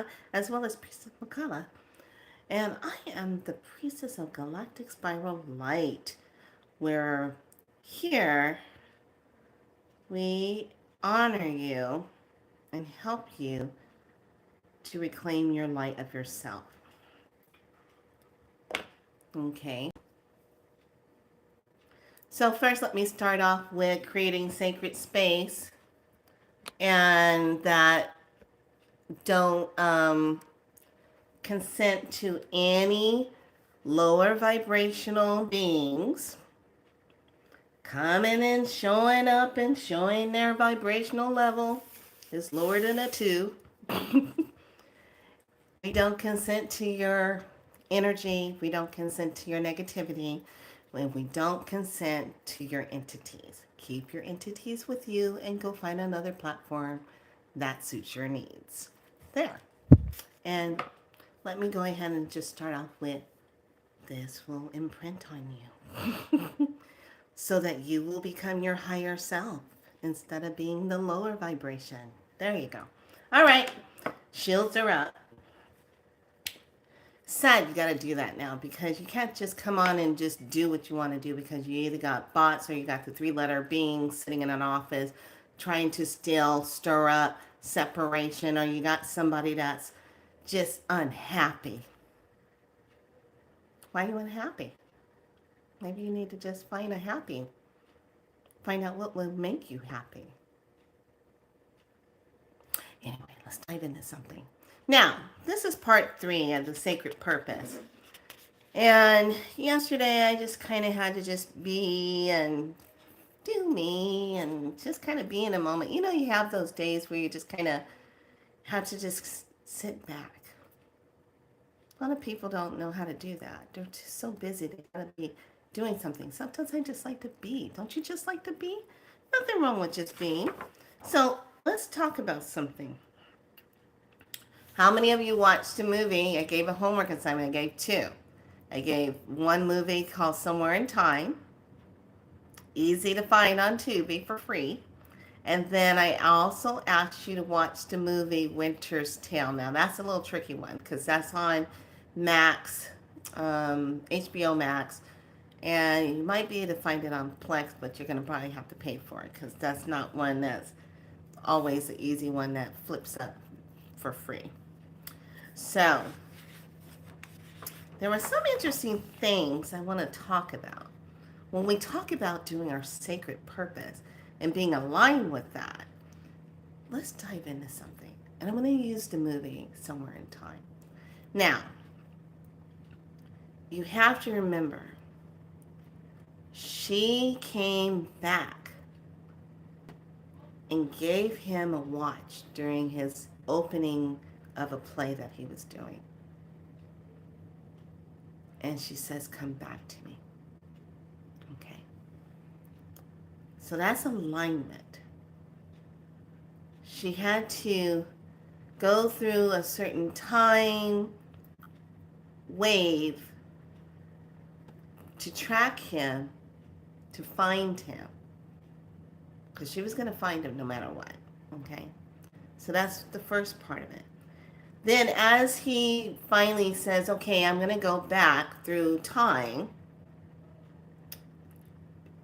Makala, as well as Priestess Makala. And I am the Priestess of Galactic Spiral Light, where here we honor you and help you to reclaim your light of yourself. Okay. So first, let me start off with creating sacred space and that don't consent to any lower vibrational beings coming and showing up and showing their vibrational level is lower than a 2. We don't consent to your energy. We don't consent to your negativity. When we don't consent to your entities. Keep your entities with you and go find another platform that suits your needs. There. And let me go ahead and just start off with this will imprint on you so that you will become your higher self instead of being the lower vibration. There you go. All right. Shields are up. Sad you got to do that now because you can't just come on and just do what you want to do because you either got bots or you got the 3-letter being sitting in an office trying to still stir up separation, or you got somebody that's just unhappy. Why are you unhappy? Maybe you need to just find out what will make you happy. Anyway, let's dive into something. Now, this is part 3 of the sacred purpose. And yesterday I just kind of had to just be and do me and just kind of be in a moment. You know, you have those days where you just kind of have to just sit back. A lot of people don't know how to do that. They're just so busy. They gotta be doing something. Sometimes I just like to be. Don't you just like to be? Nothing wrong with just being. So let's talk about something. How many of you watched a movie? I gave a homework assignment. I gave 2. I gave one movie called Somewhere in Time. Easy to find on Tubi for free. And then I also asked you to watch the movie Winter's Tale. Now, that's a little tricky one because that's on Max, HBO Max. And you might be able to find it on Plex, but you're going to probably have to pay for it because that's not one that's always the easy one that flips up for free. So, there were some interesting things I want to talk about. When we talk about doing our sacred purpose and being aligned with that, let's dive into something. And I'm going to use the movie Somewhere in Time. Now, you have to remember, she came back and gave him a watch during his opening of a play that he was doing. And she says, come back to me. Okay. So that's alignment. She had to go through a certain time wave to track him, to find him. Because she was going to find him no matter what. Okay. So that's the first part of it. Then as he finally says, okay, I'm going to go back through time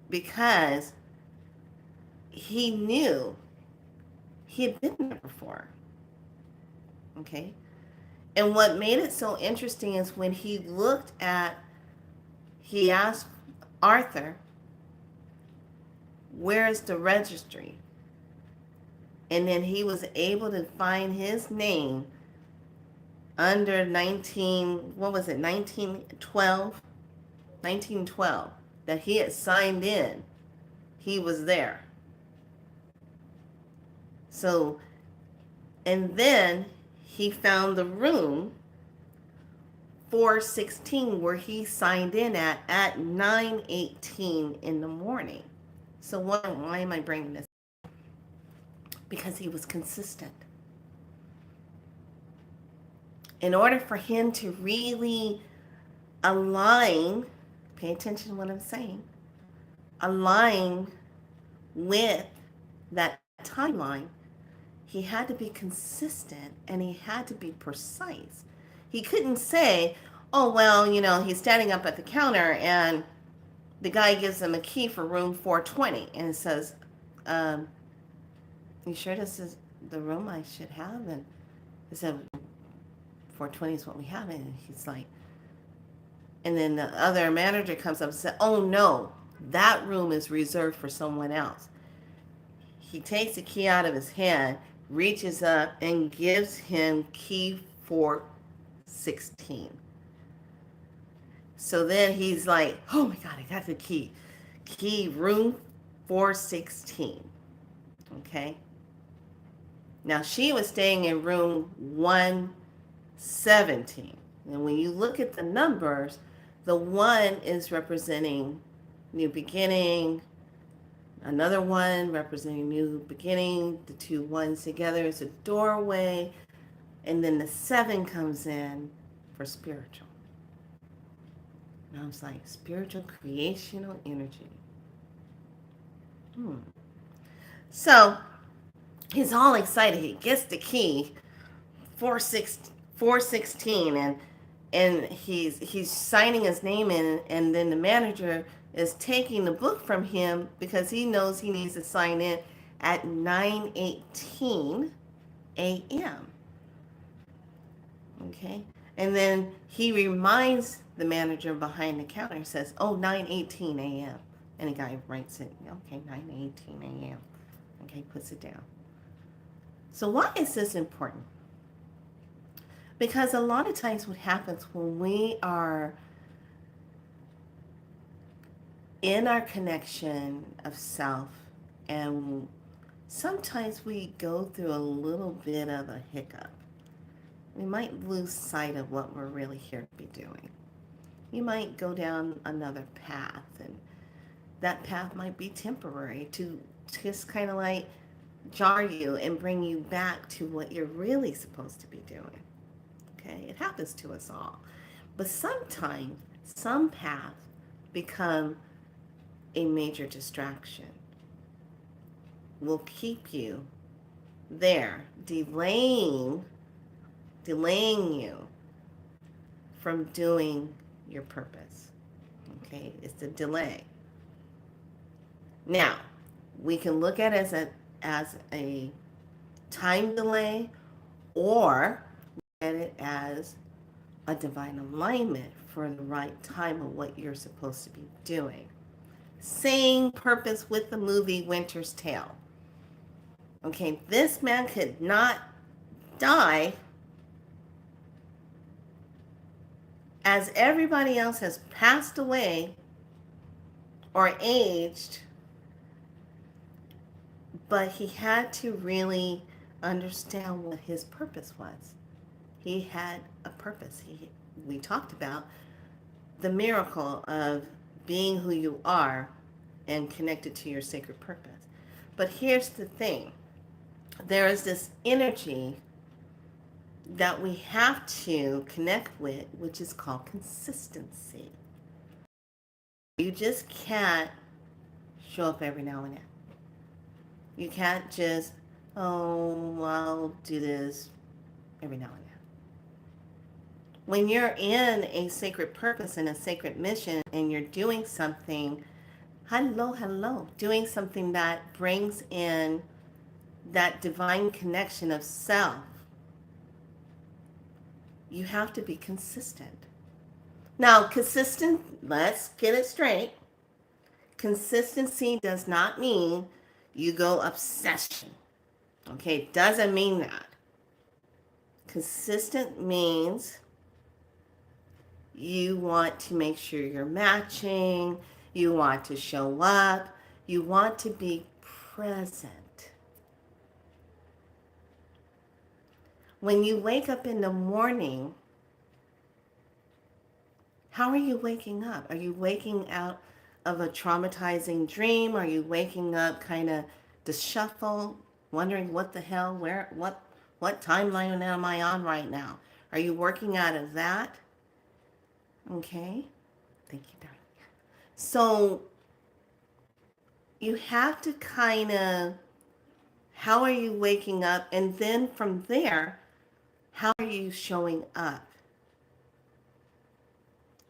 because he knew he had been there before. Okay? And what made it so interesting is when he asked Arthur, where's the registry? And then he was able to find his name under 1912, that he had signed in. He was there. So, and then he found the room 416 where he signed in at 9:18 in the morning. So why am I bringing this? Because he was consistent. In order for him to really align, pay attention to what I'm saying, align with that timeline, he had to be consistent and he had to be precise. He couldn't say, oh, well, he's standing up at the counter and the guy gives him a key for room 420 and says, um, you sure this is the room I should have? And he said, 420 is what we have. And he's like, and then the other manager comes up and says, oh, no, that room is reserved for someone else. He takes the key out of his hand, reaches up, and gives him key 416. So then he's like, oh my God, I got the key. Key room 416. Okay. Now she was staying in room 117. And when you look at the numbers, the 1 is representing new beginning. Another 1 representing new beginning. The 2 1s together is a doorway. And then the 7 comes in for spiritual. And I was like, spiritual creational energy. So he's all excited. He gets the key, 416, and he's signing his name in, and then the manager is taking the book from him because he knows he needs to sign in at 9:18 a.m. Okay? And then he reminds the manager behind the counter and says, oh, 9:18 a.m. And the guy writes it, okay, 9:18 a.m. Okay, puts it down. So why is this important? Because a lot of times what happens when we are in our connection of self, and sometimes we go through a little bit of a hiccup. We might lose sight of what we're really here to be doing. You might go down another path, and that path might be temporary to just kind of like jar you and bring you back to what you're really supposed to be doing. Okay? It happens to us all. But sometimes some paths become a major distraction. Will keep you there, delaying you from doing your purpose. Okay? It's the delay. Now, we can look at it as a time delay, or look at it as a divine alignment for the right time of what you're supposed to be doing. Same purpose with the movie Winter's Tale. Okay, this man could not die as everybody else has passed away or aged, but he had to really understand what his purpose was. He had a purpose. We talked about the miracle of being who you are and connected to your sacred purpose. But here's the thing. There is this energy that we have to connect with, which is called consistency. You just can't show up every now and then. You can't just, oh, I'll do this every now and then. When you're in a sacred purpose and a sacred mission and you're doing something, doing something that brings in that divine connection of self, you have to be consistent. Now, let's get it straight. Consistency does not mean you go obsession. Okay, it doesn't mean that. Consistent means you want to make sure you're matching, you want to show up, you want to be present. When you wake up in the morning, how are you waking up? Are you waking out of a traumatizing dream? Are you waking up kind of disheveled, wondering what the hell, what timeline am I on right now? Are you working out of that? Okay. Thank you, darling. So you have to kind of How are you waking up? And then from there, how are you showing up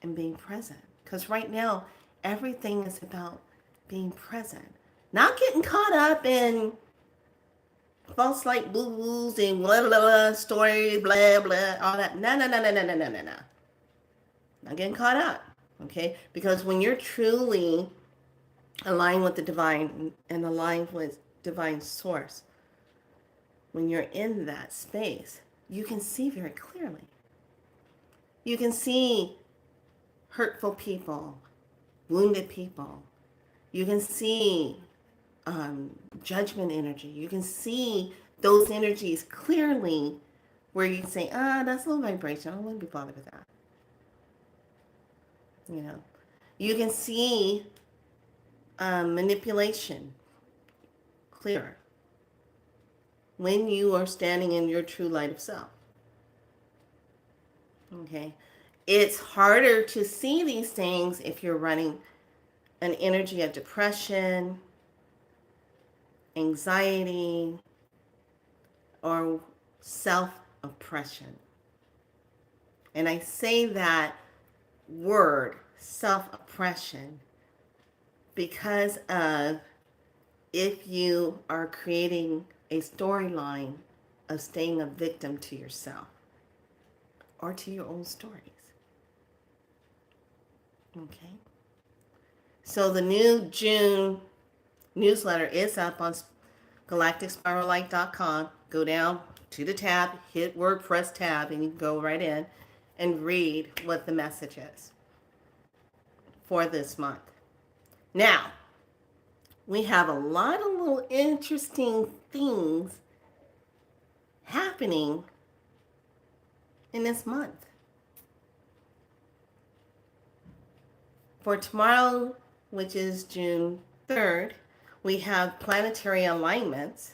and being present? Because right now, everything is about being present, not getting caught up in false light boo-boos and blah, blah, blah, story, blah, blah, all that. No, no, no, no, no, no, no, no, no. Not getting caught up, okay? Because when you're truly aligned with the divine and aligned with divine source, when you're in that space, you can see very clearly. You can see hurtful people, wounded people. You can see judgment energy. You can see those energies clearly where you can say, that's low vibration. I wouldn't be bothered with that. You know, you can see manipulation clearer when you are standing in your true light of self. Okay. It's harder to see these things if you're running an energy of depression, anxiety, or self-oppression. And I say that word, self-oppression, because of if you are creating a storyline of staying a victim to yourself or to your own stories. Okay. So the new June newsletter is up on galacticspirallight.com. Go down to the tab, hit WordPress tab, and you can go right in and read what the message is for this month. Now, we have a lot of little interesting things happening in this month. For tomorrow, which is June 3rd, we have planetary alignments.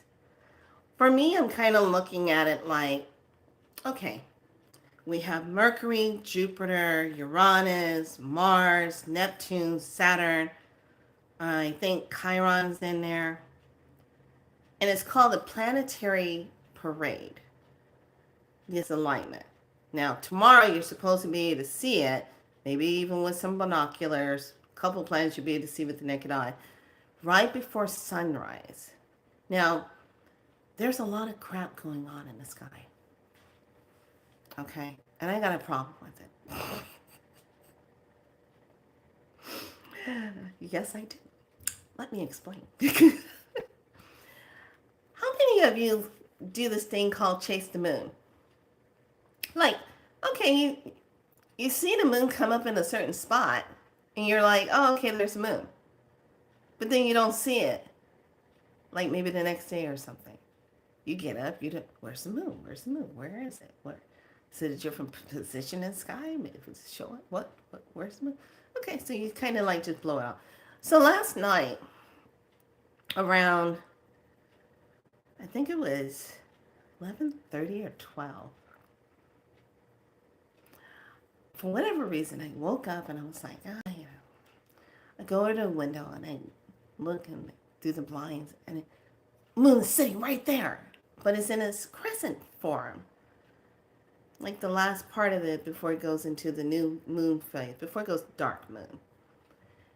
For me, I'm kind of looking at it like, okay, we have Mercury, Jupiter, Uranus, Mars, Neptune, Saturn. I think Chiron's in there. And it's called the Planetary Parade, this alignment. Now, tomorrow you're supposed to be able to see it, maybe even with some binoculars. A couple of planets you'll be able to see with the naked eye, right before sunrise. Now, there's a lot of crap going on in the sky. Okay? And I got a problem with it. Yes, I do. Let me explain. How many of you do this thing called chase the moon? Like, okay, you see the moon come up in a certain spot, and you're like, oh, okay, there's a moon. But then you don't see it. Like maybe the next day or something. You get up, where's the moon? Where's the moon? Where is it? Where? Is it a different position in the sky? Maybe it's showing. What? Where's the moon? Okay, so you kind of like just blow it out. So last night, around, I think it was 11:30 or 12. For whatever reason, I woke up and I was like, I go to the window and I look through the blinds and the moon is sitting right there, but it's in its crescent form. Like the last part of it before it goes into the new moon phase, before it goes dark moon.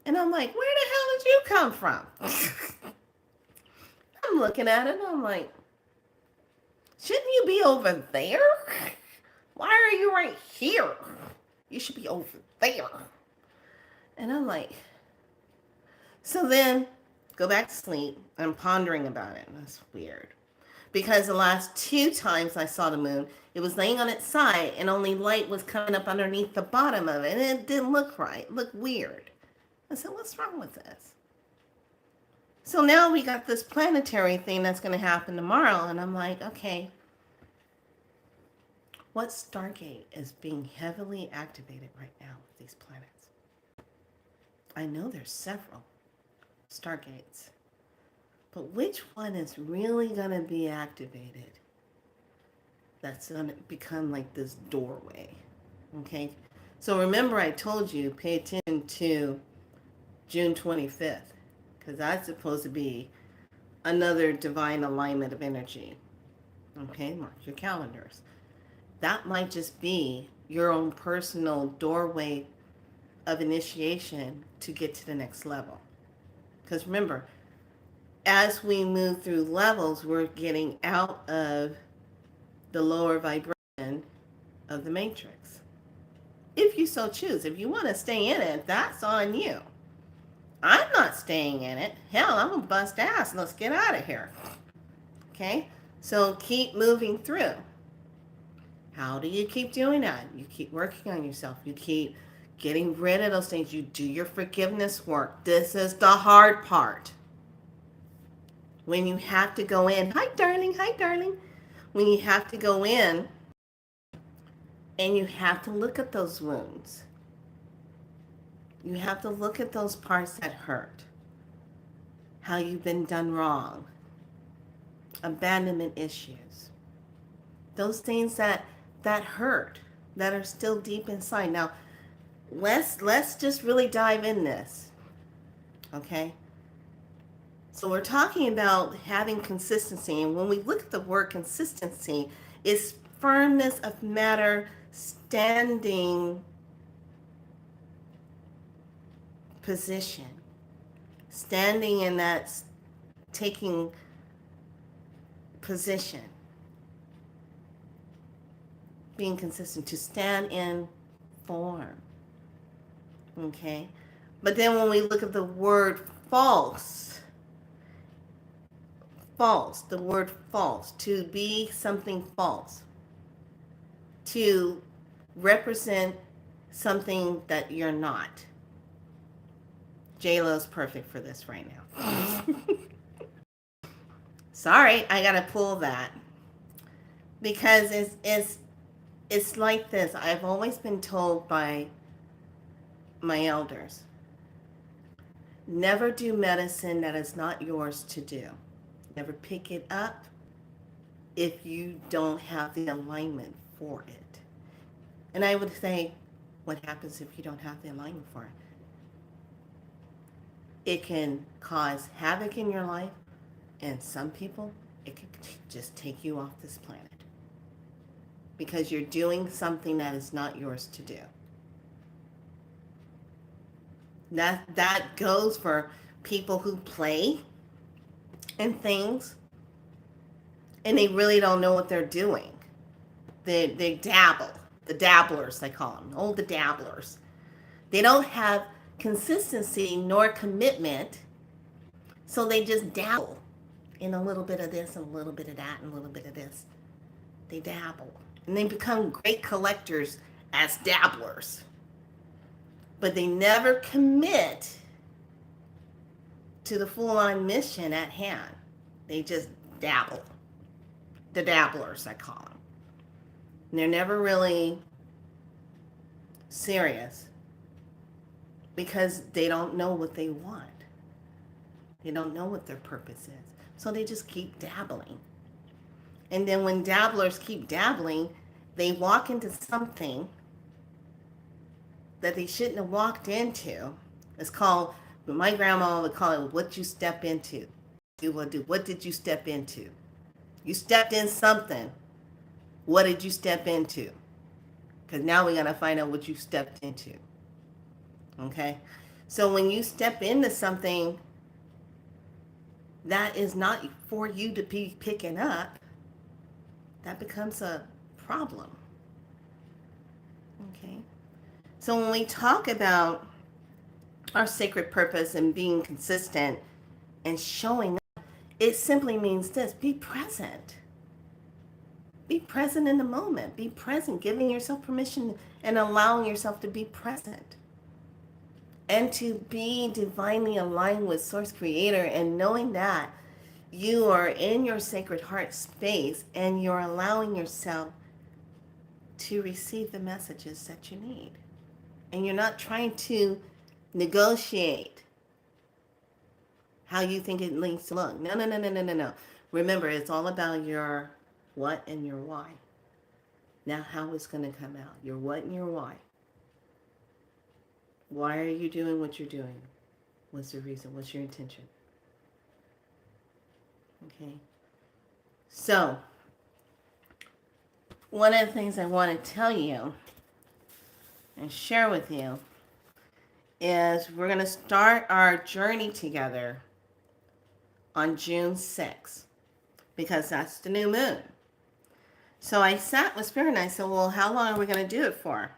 And I'm like, where the hell did you come from? I'm looking at it and I'm like, shouldn't you be over there? Why are you right here? You should be over there. And I'm like, so then go back to sleep. I'm pondering about it. That's weird. Because the last 2 times I saw the moon, it was laying on its side and only light was coming up underneath the bottom of it. And it didn't look right. It looked weird. I said, what's wrong with this? So now we got this planetary thing that's going to happen tomorrow. And I'm like, okay, what Stargate is being heavily activated right now with these planets? I know there's several Stargates. But which one is really going to be activated that's going to become like this doorway? Okay? So remember I told you, pay attention to June 25th, because that's supposed to be another divine alignment of energy. Okay, mark your calendars. That might just be your own personal doorway of initiation to get to the next level. Because remember, as we move through levels, we're getting out of the lower vibration of the matrix. If you so choose, if you want to stay in it, that's on you. I'm not staying in it. Hell, I'm going to bust ass. Let's get out of here. Okay? So keep moving through. How do you keep doing that? You keep working on yourself. You keep getting rid of those things. You do your forgiveness work. This is the hard part. When you have to go in, hi darling, hi darling. When you have to go in and you have to look at those wounds. You have to look at those parts that hurt. How you've been done wrong. Abandonment issues. Those things that hurt, that are still deep inside. Now, let's just really dive in this. Okay? So we're talking about having consistency, and when we look at the word consistency, it's firmness of matter, standing position, standing in that taking position, being consistent, to stand in form. Okay? But then when we look at the word false, the word false, to be something false, to represent something that you're not. J-Lo's perfect for this right now. Sorry, I gotta pull that. Because it's like this. I've always been told by my elders, never do medicine that is not yours to do. Never pick it up if you don't have the alignment for it. And I would say, what happens if you don't have the alignment for it? It can cause havoc in your life, and some people, it could just take you off this planet. Because you're doing something that is not yours to do. That goes for people who play and things, and they really don't know what they're doing. They dabble. The dabblers, they call them. Oh, the dabblers. They don't have consistency nor commitment, so they just dabble in a little bit of this and a little bit of that and a little bit of this. They dabble. And they become great collectors as dabblers. But they never commit to the full-on mission at hand. They just dabble. The dabblers, I call them. And they're never really serious because they don't know what they want. They don't know what their purpose is. So they just keep dabbling. And then when dabblers keep dabbling, they walk into something that they shouldn't have walked into. It's called, my grandma would call it, what you step into. What did you step into? You stepped in something. What did you step into? Because now we're going to find out what you stepped into. Okay? So when you step into something that is not for you to be picking up, that becomes a problem. Okay? So when we talk about our sacred purpose and being consistent and showing up, it simply means this: be present. Be present in the moment. Be present, giving yourself permission and allowing yourself to be present. And to be divinely aligned with Source Creator, and knowing that you are in your sacred heart space and you're allowing yourself to receive the messages that you need. And you're not trying to negotiate how you think it needs to look. No. Remember, it's all about your what and your why. Now, how it's going to come out. Your what and your why. Why are you doing what you're doing? What's the reason? What's your intention? Okay. So, one of the things I want to tell you and share with you is we're going to start our journey together on June 6th because that's the new moon. So I sat with Spirit and I said, well, how long are we going to do it for?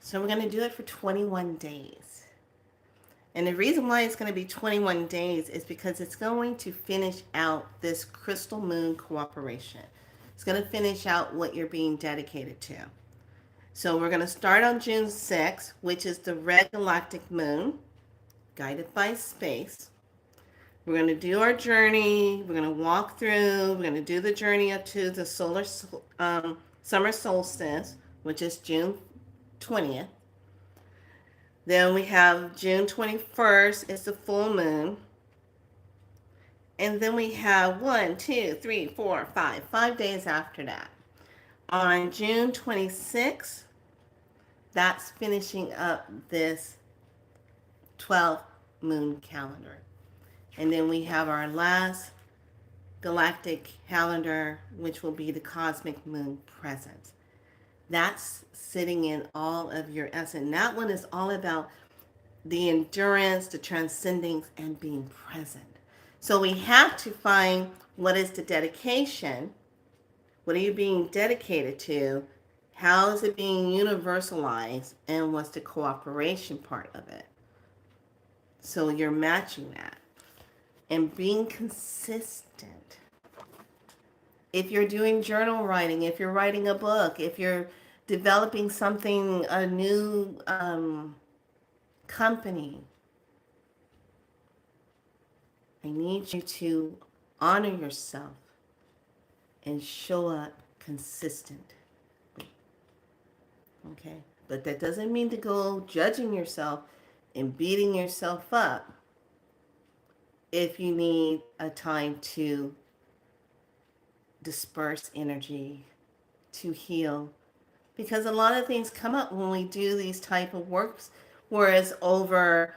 So we're going to do it for 21 days. And the reason why it's going to be 21 days is because it's going to finish out this crystal moon cooperation. It's going to finish out what you're being dedicated to. So we're going to start on June 6th, which is the red galactic moon, guided by space. We're going to do our journey. We're going to walk through. We're going to do the journey up to the summer solstice, which is June 20th. Then we have June 21st is the full moon. And then we have 5 days after that. On June 26th, that's finishing up this 12 moon calendar. And then we have our last galactic calendar, which will be the cosmic moon presence. That's sitting in all of your essence. That one is all about the endurance, the transcendence, and being present. So we have to find what is the dedication. What are you being dedicated to? How is it being universalized? And what's the cooperation part of it? So you're matching that. And being consistent. If you're doing journal writing, if you're writing a book, if you're developing something, a new company, I need you to honor yourself and show up consistent. Okay? But that doesn't mean to go judging yourself and beating yourself up if you need a time to disperse energy, to heal. Because a lot of things come up when we do these type of works, whereas over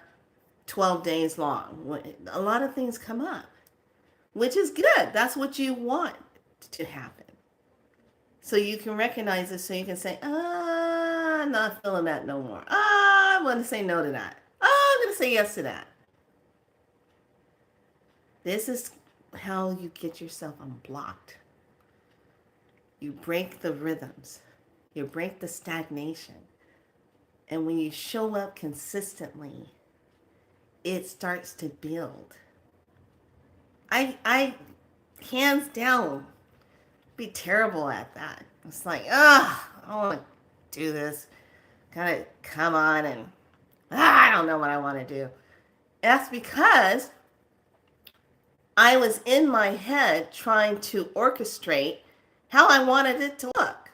12 days long. A lot of things come up, which is good. That's what you want to happen. So you can recognize it so you can say, I'm not feeling that no more. I want to say no to that. I'm going to say yes to that. This is how you get yourself unblocked. You break the rhythms. You break the stagnation. And when you show up consistently, it starts to build. I hands down, be terrible at that. It's like, I don't want to do this. Gotta come on and I don't know what I want to do. That's because I was in my head trying to orchestrate how I wanted it to look.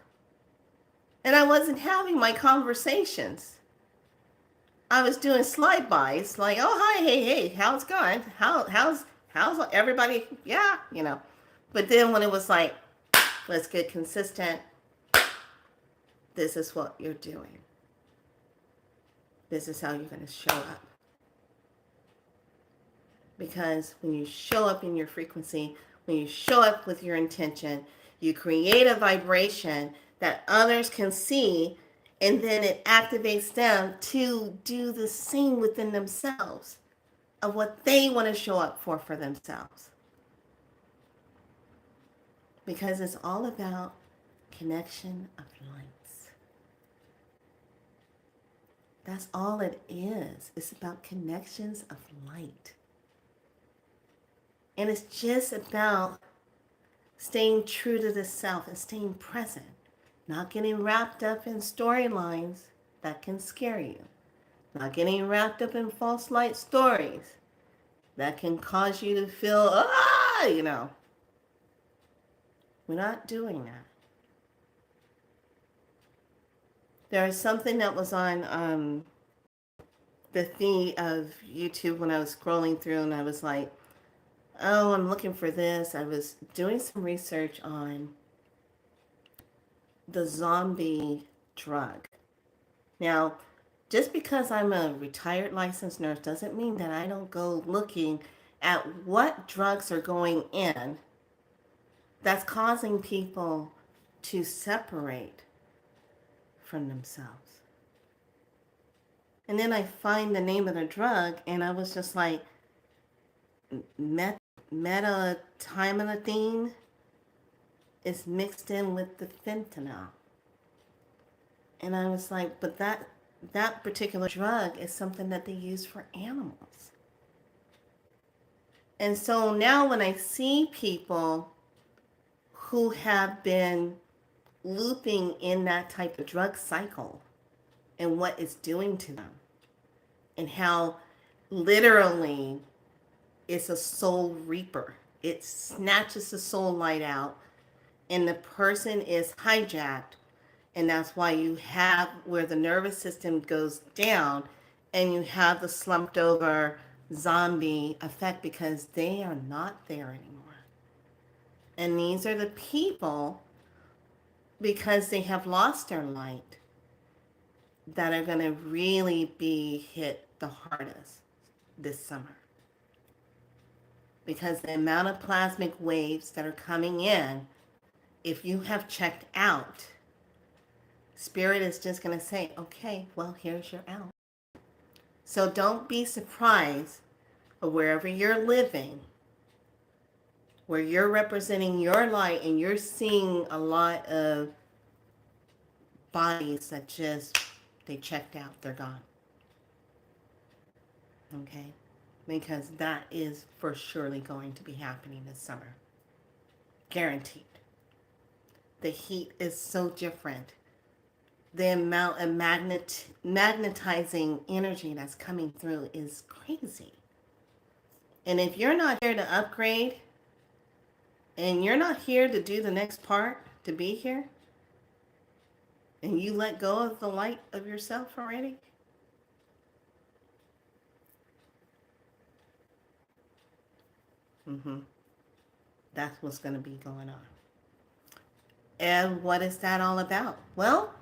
And I wasn't having my conversations. I was doing slide bys like, oh, hi, hey, how's it going? How's everybody? Yeah, But then when it was like, let's get consistent, this is what you're doing. This is how you're going to show up. Because when you show up in your frequency, when you show up with your intention, you create a vibration that others can see, and then it activates them to do the same within themselves of what they want to show up for themselves. Because it's all about connection of lights. That's all it is. It's about connections of light. And it's just about staying true to the self and staying present. Not getting wrapped up in storylines that can scare you. Not getting wrapped up in false light stories that can cause you to feel, We're not doing that. There was something that was on the feed of YouTube when I was scrolling through, and I was like, oh, I'm looking for this. I was doing some research on the zombie drug. Now, just because I'm a retired licensed nurse doesn't mean that I don't go looking at what drugs are going in that's causing people to separate from themselves. And then I find the name of the drug, and I was just like, metathymethine is mixed in with the fentanyl. And I was like, but that particular drug is something that they use for animals. And so now when I see people who have been looping in that type of drug cycle and what it's doing to them, and how literally it's a soul reaper. It snatches the soul light out, and the person is hijacked. And that's why you have where the nervous system goes down, and you have the slumped over zombie effect, because they are not there anymore. And these are the people, because they have lost their light, that are going to really be hit the hardest this summer. Because the amount of plasmic waves that are coming in, if you have checked out, Spirit is just going to say, okay, well, here's your out. So don't be surprised wherever you're living, where you're representing your light and you're seeing a lot of bodies that just, they checked out, they're gone. Okay? Because that is for surely going to be happening this summer. Guaranteed. The heat is so different. The amount of magnetizing energy that's coming through is crazy. And if you're not here to upgrade, and you're not here to do the next part, to be here, and you let go of the light of yourself already, that's what's going to be going on. And what is that all about? Well,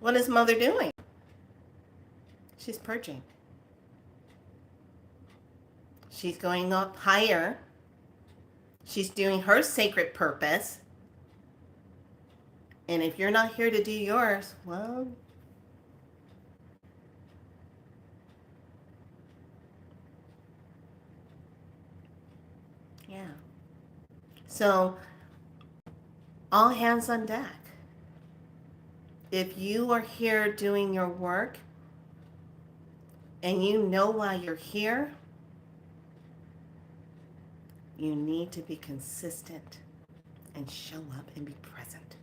what is Mother doing? She's purging. She's going up higher. She's doing her sacred purpose. And if you're not here to do yours, well, yeah. So, all hands on deck. If you are here doing your work and you know why you're here, you need to be consistent and show up and be present.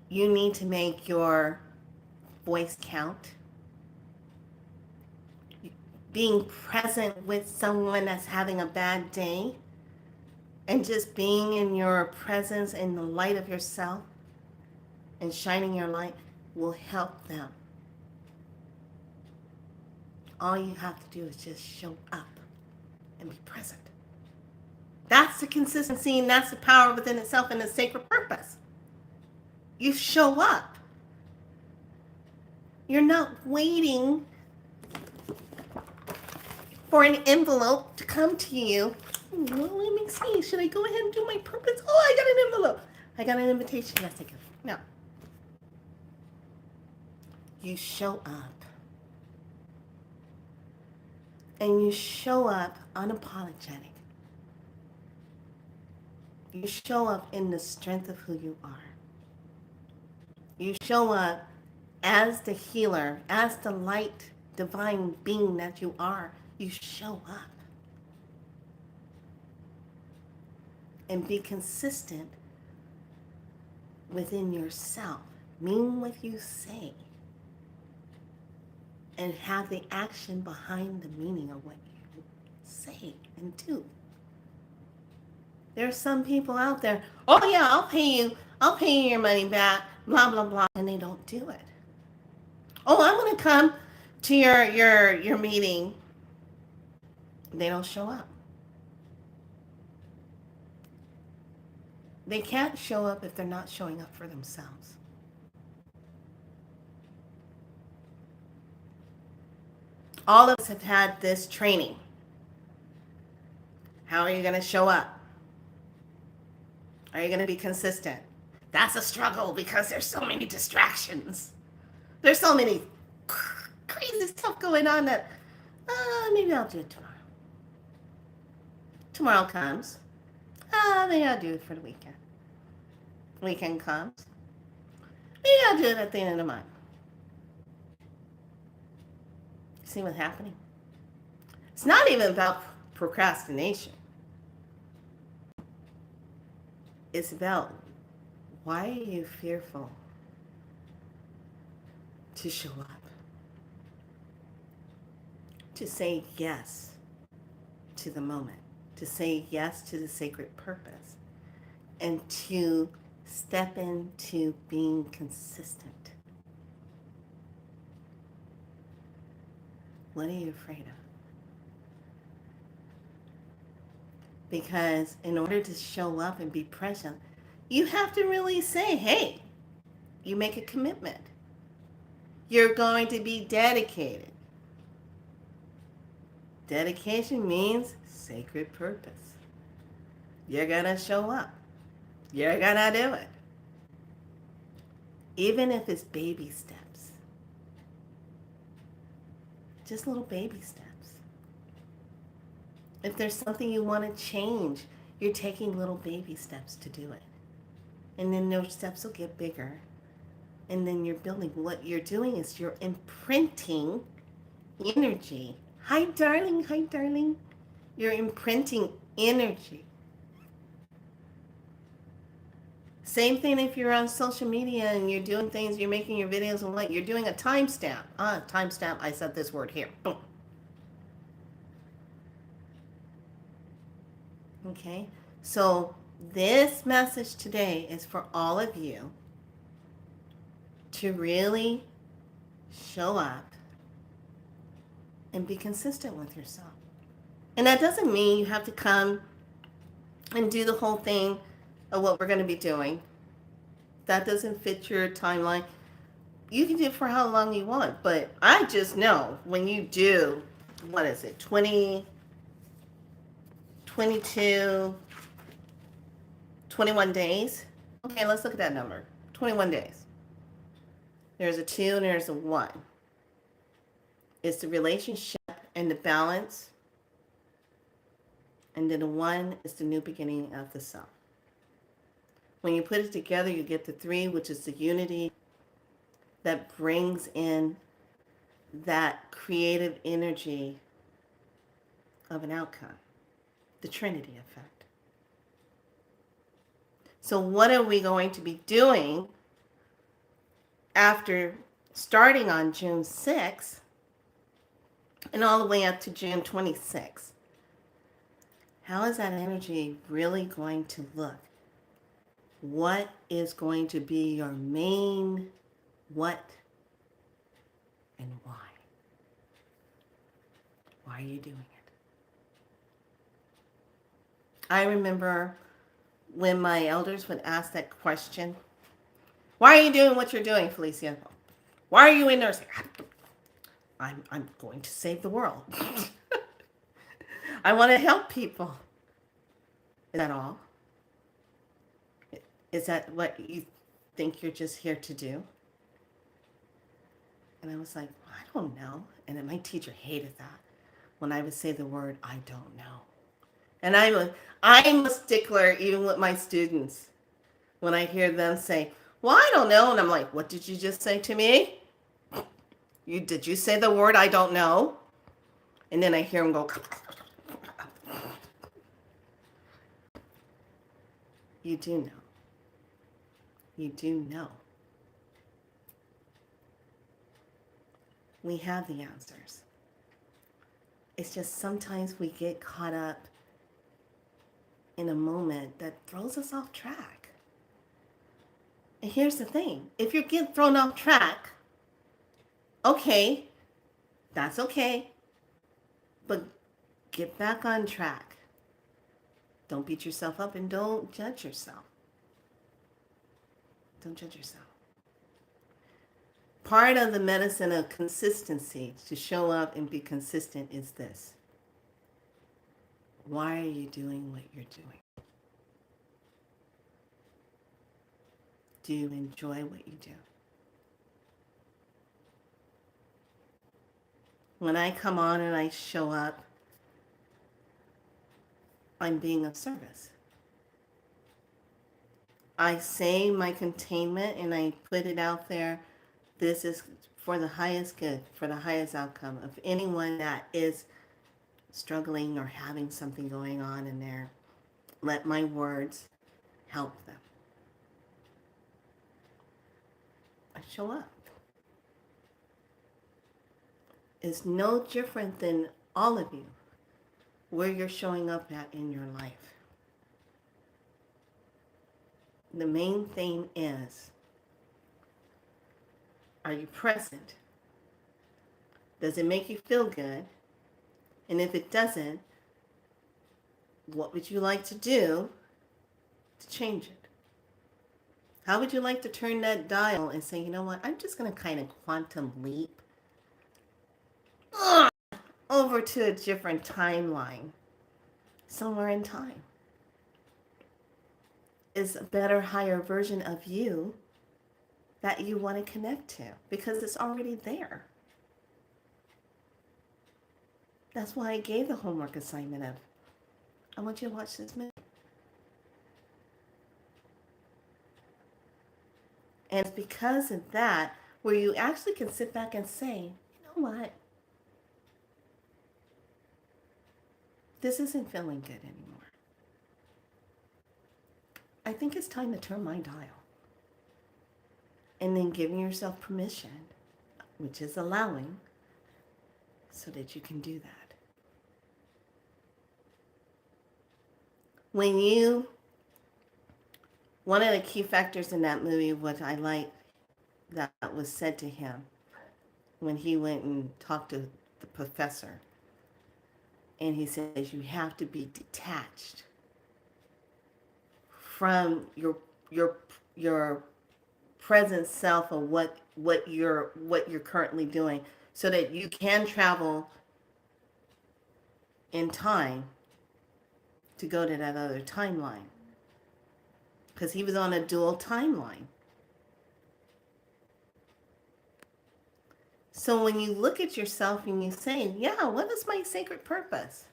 You need to make your voice count. Being present with someone that's having a bad day, and just being in your presence in the light of yourself and shining your light will help them. All you have to do is just show up and be present. That's the consistency, and that's the power within itself and the sacred purpose. You show up. You're not waiting for an envelope to come to you. Well, let me see. Should I go ahead and do my purpose? Oh, I got an envelope. I got an invitation. Yes, I can. No. You show up. And you show up unapologetic. You show up in the strength of who you are. You show up as the healer, as the light, divine being that you are. You show up. And be consistent within yourself. Mean what you say. And have the action behind the meaning of what you say and do. There are some people out there, oh yeah, I'll pay you your money back, blah, blah, blah, and they don't do it. Oh, I'm going to come to your meeting. They don't show up. They can't show up if they're not showing up for themselves. All of us have had this training. How are you going to show up? Are you going to be consistent? That's a struggle because there's so many distractions. There's so many crazy stuff going on that maybe I'll do it tomorrow. Tomorrow comes. Maybe I'll do it for the weekend. Weekend comes. Maybe I'll do it at the end of the month. See what's happening? It's not even about procrastination. It's about, why are you fearful to show up? To say yes to the moment. To say yes to the sacred purpose. And to step into being consistent. What are you afraid of? Because in order to show up and be present, you have to really say, hey, you make a commitment. You're going to be dedicated. Dedication means sacred purpose. You're going to show up. You're going to do it. Even if it's baby steps. Just little baby steps. If there's something you want to change, you're taking little baby steps to do it. And then those steps will get bigger. And then you're building. What you're doing is you're imprinting energy. Hi, darling. Hi, darling. You're imprinting energy. Same thing if you're on social media and you're doing things, you're making your videos and what, you're doing a timestamp. Timestamp, I said this word here. Boom. Okay, so this message today is for all of you to really show up and be consistent with yourself. And that doesn't mean you have to come and do the whole thing of what we're going to be doing. That doesn't fit your timeline. You can do it for how long you want, but I just know when you do, 22, 21 days. Okay, let's look at that number. 21 days. There's a 2 and there's a 1. It's the relationship and the balance. And then the 1 is the new beginning of the self. When you put it together, you get the 3, which is the unity that brings in that creative energy of an outcome. The Trinity effect. So what are we going to be doing after starting on June 6th and all the way up to June 26th? How is that energy really going to look? What is going to be your main what and why? Why are you doing it? I remember when my elders would ask that question, why are you doing what you're doing, Felicia? Why are you in nursing? I'm going to save the world. I want to help people. Is that all? Is that what you think you're just here to do? And I was like, well, I don't know. And then my teacher hated that when I would say the word, I don't know. And I'm a stickler even with my students. When I hear them say, well, I don't know. And I'm like, what did you just say to me? Did you say the word, I don't know? And then I hear them go, you do know. You do know. We have the answers. It's just sometimes we get caught up in a moment that throws us off track. And here's the thing. If you get thrown off track, okay, that's okay. But get back on track. Don't beat yourself up and don't judge yourself. Don't judge yourself. Part of the medicine of consistency, to show up and be consistent, is this. Why are you doing what you're doing? Do you enjoy what you do? When I come on and I show up, I'm being of service. I say my containment and I put it out there. This is for the highest good, for the highest outcome of anyone that is struggling or having something going on in there. Let my words help them. I show up. It's no different than all of you, where you're showing up at in your life. The main thing is, are you present? Does it make you feel good? And if it doesn't, what would you like to do to change it? How would you like to turn that dial and say, you know what, I'm just going to kind of quantum leap over to a different timeline, somewhere in time? Is a better, higher version of you that you want to connect to, because it's already there. That's why I gave the homework assignment of, I want you to watch this movie. And it's because of that where you actually can sit back and say, you know what? This isn't feeling good anymore. I think it's time to turn my dial. And then giving yourself permission, which is allowing, so that you can do that. One of the key factors in that movie, what I like that was said to him when he went and talked to the professor, and he says you have to be detached from your present self of what you're currently doing, so that you can travel in time to go to that other timeline. Because he was on a dual timeline. So when you look at yourself and you say, yeah, what is my sacred purpose?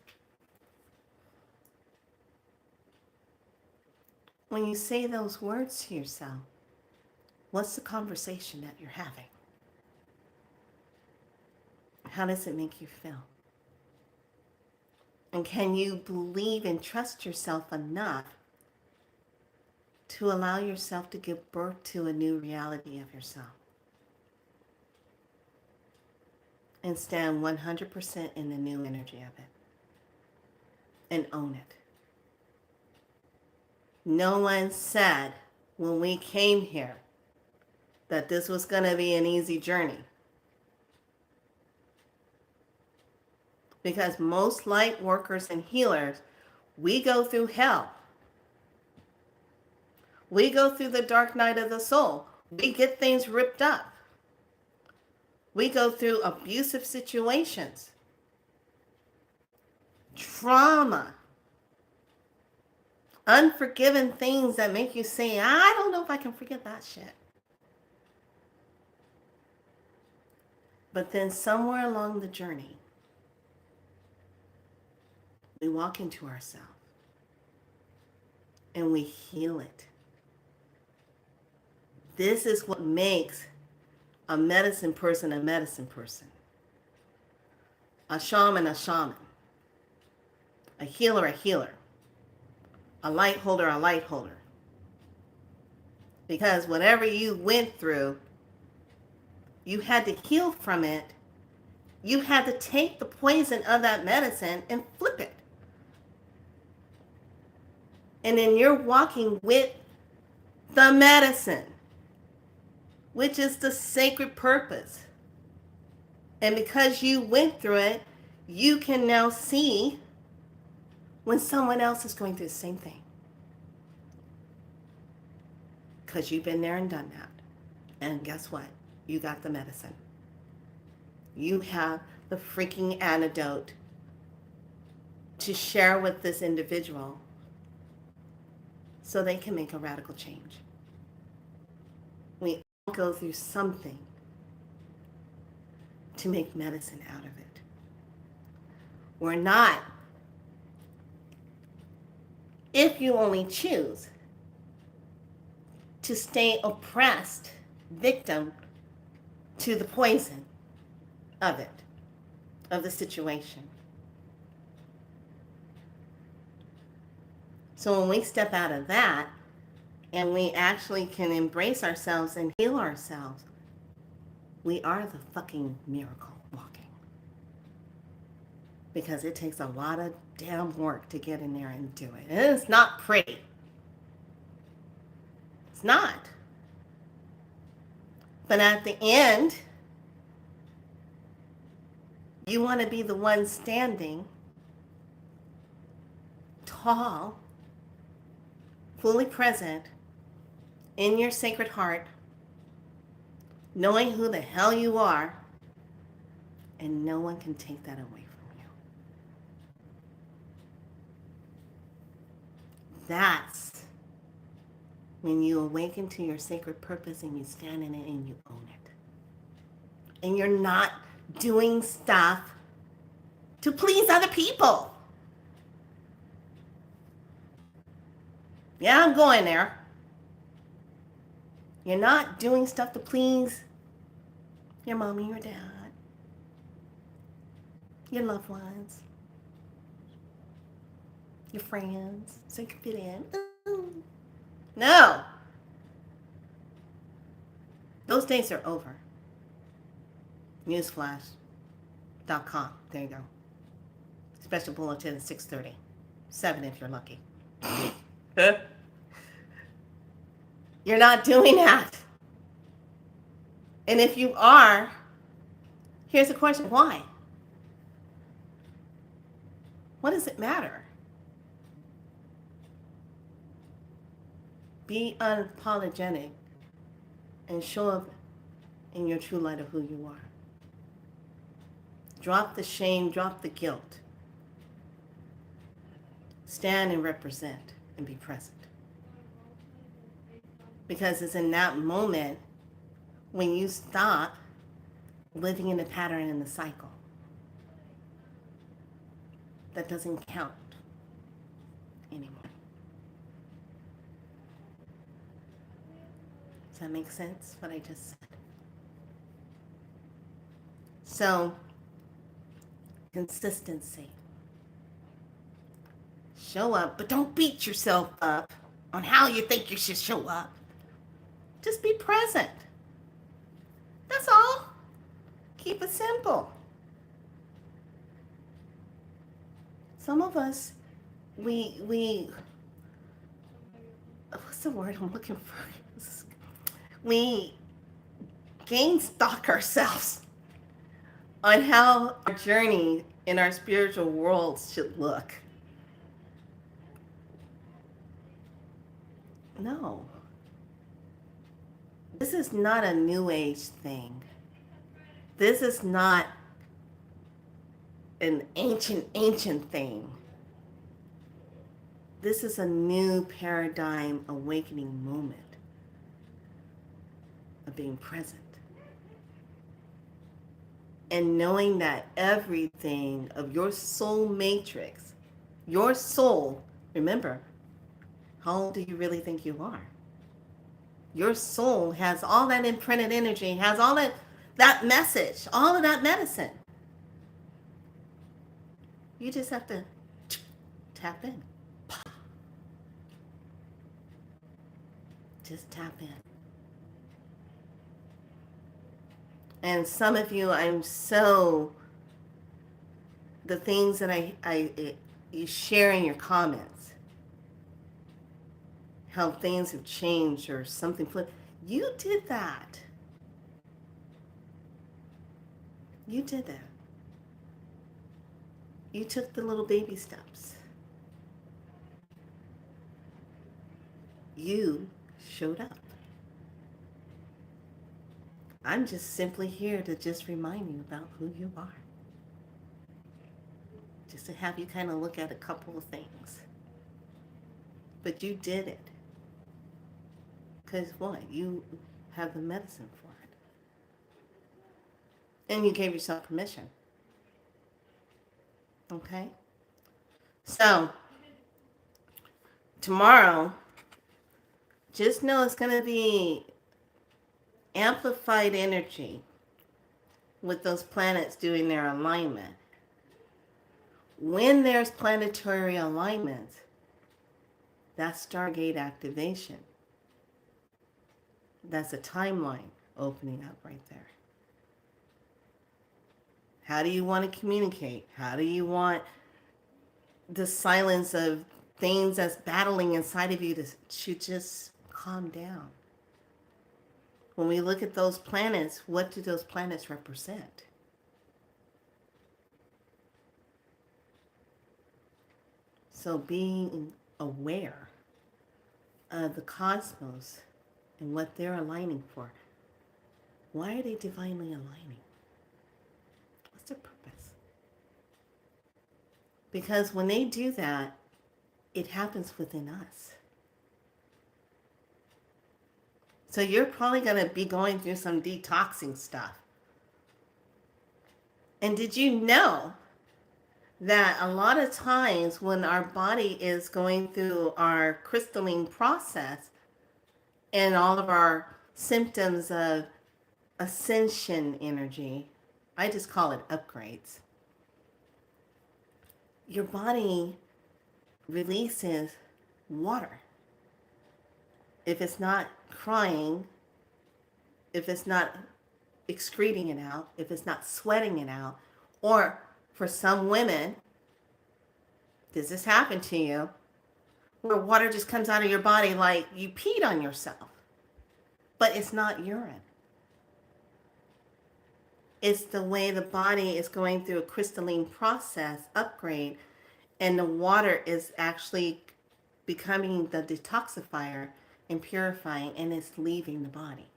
When you say those words to yourself, what's the conversation that you're having? How does it make you feel? And can you believe and trust yourself enough to allow yourself to give birth to a new reality of yourself? And stand 100% in the new energy of it. And own it. No one said when we came here that this was going to be an easy journey. Because most light workers and healers, we go through hell. We go through the dark night of the soul. We get things ripped up. We go through abusive situations, trauma, unforgiven things that make you say, I don't know if I can forget that shit. But then somewhere along the journey, we walk into ourselves and we heal it. This is what makes a medicine person, a shaman, a healer, a light holder. Because whatever you went through, you had to heal from it. You had to take the poison of that medicine and flip it. And then you're walking with the medicine, which is the sacred purpose. And because you went through it, you can now see when someone else is going through the same thing. Because you've been there and done that. And guess what? You got the medicine. You have the freaking antidote to share with this individual so they can make a radical change. We all go through something to make medicine out of it. We're not, if you only choose to stay oppressed, victim to the poison of it, of the situation. So when we step out of that and we actually can embrace ourselves and heal ourselves, we are the fucking miracle walking. Because it takes a lot of damn work to get in there and do it. And it's not pretty. It's not. But at the end, you want to be the one standing tall, fully present in your sacred heart, knowing who the hell you are, and no one can take that away from you. That's when you awaken to your sacred purpose and you stand in it and you own it. And you're not doing stuff to please other people. Yeah, I'm going there. You're not doing stuff to please your mom and your dad, your loved ones, your friends, so you can fit in. No. Those days are over. Newsflash.com. There you go. Special bulletin at 6:30. 7 if you're lucky. You're not doing that. And if you are, here's the question. Why? What does it matter? Be unapologetic and show up in your true light of who you are. Drop the shame, drop the guilt. Stand and represent and be present. Because it's in that moment when you stop living in the pattern and the cycle that doesn't count anymore. Does that make sense, what I just said? So, consistency. Show up, but don't beat yourself up on how you think you should show up. Just be present. That's all. Keep it simple. Some of us, we what's the word I'm looking for? We gain stock ourselves on how our journey in our spiritual worlds should look. No. This is not a new age thing. This is not an ancient thing. This is a new paradigm awakening moment of being present. And knowing that everything of your soul matrix, your soul, remember, how old do you really think you are? Your soul has all that imprinted energy, has all that message, all of that medicine. You just have to tap in. Just tap in. And some of you, the things that you share in your comments, how things have changed or something flipped. You did that. You did that. You took the little baby steps. You showed up. I'm just simply here to just remind you about who you are. Just to have you kind of look at a couple of things. But you did it. Because what? You have the medicine for it. And you gave yourself permission. Okay? So, tomorrow, just know it's going to be amplified energy with those planets doing their alignment. When there's planetary alignments, that's Stargate activation. That's a timeline opening up right there. How do you want to communicate? How do you want the silence of things that's battling inside of you to just calm down? When we look at those planets, what do those planets represent? So being aware of the cosmos and what they're aligning for. Why are they divinely aligning? What's their purpose? Because when they do that, it happens within us. So you're probably going to be going through some detoxing stuff. And did you know that a lot of times when our body is going through our crystalline process and all of our symptoms of ascension energy, I just call it upgrades, your body releases water. If it's not crying, if it's not excreting it out, if it's not sweating it out, or for some women, does this happen to you, where water just comes out of your body like you peed on yourself, but it's not urine. It's the way the body is going through a crystalline process upgrade, and the water is actually becoming the detoxifier and purifying, and it's leaving the body.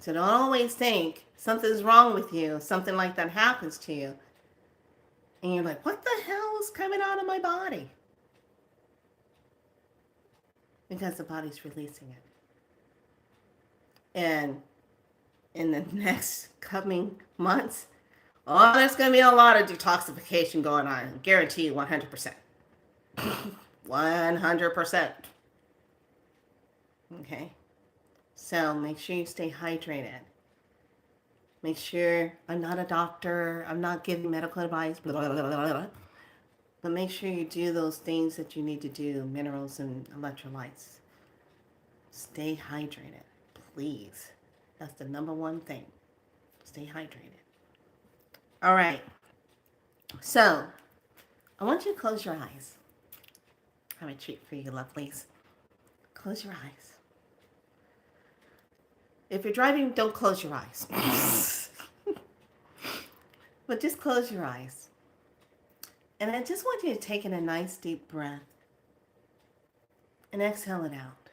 So don't always think something's wrong with you, something like that happens to you, and you're like, what the hell is coming out of my body? Because the body's releasing it. And in the next coming months, oh, there's going to be a lot of detoxification going on. Guarantee you 100%. 100%. Okay? So make sure you stay hydrated. Make sure, I'm not a doctor, I'm not giving medical advice, blah, blah, blah, blah, blah. But make sure you do those things that you need to do, minerals and electrolytes. Stay hydrated, please. That's the number one thing. Stay hydrated. All right. So, I want you to close your eyes. I have a treat for you, lovelies. Close your eyes. If you're driving, don't close your eyes. But just close your eyes. And I just want you to take in a nice deep breath and exhale it out.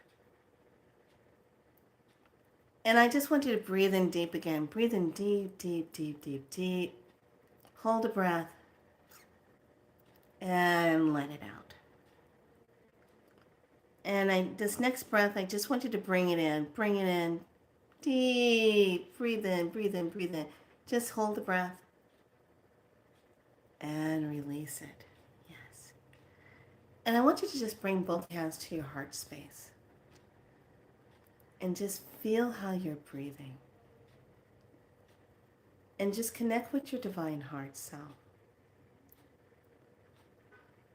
And I just want you to breathe in deep again. Breathe in deep, deep, deep, deep, deep. Hold a breath and let it out. And this next breath, I just want you to bring it in. Bring it in. Deep. Breathe in, breathe in, breathe in. Just hold the breath and release it. Yes. And I want you to just bring both hands to your heart space. And just feel how you're breathing. And just connect with your divine heart self.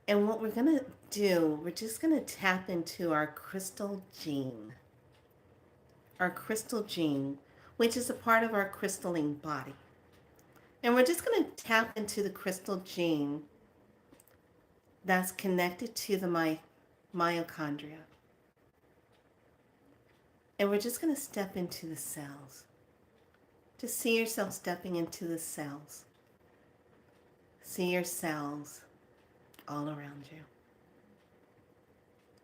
And what we're going to do, we're just going to tap into our crystal gene. Our crystal gene, which is a part of our crystalline body. And we're just going to tap into the crystal gene that's connected to the mitochondria. And we're just going to step into the cells. Just see yourself stepping into the cells. See your cells all around you.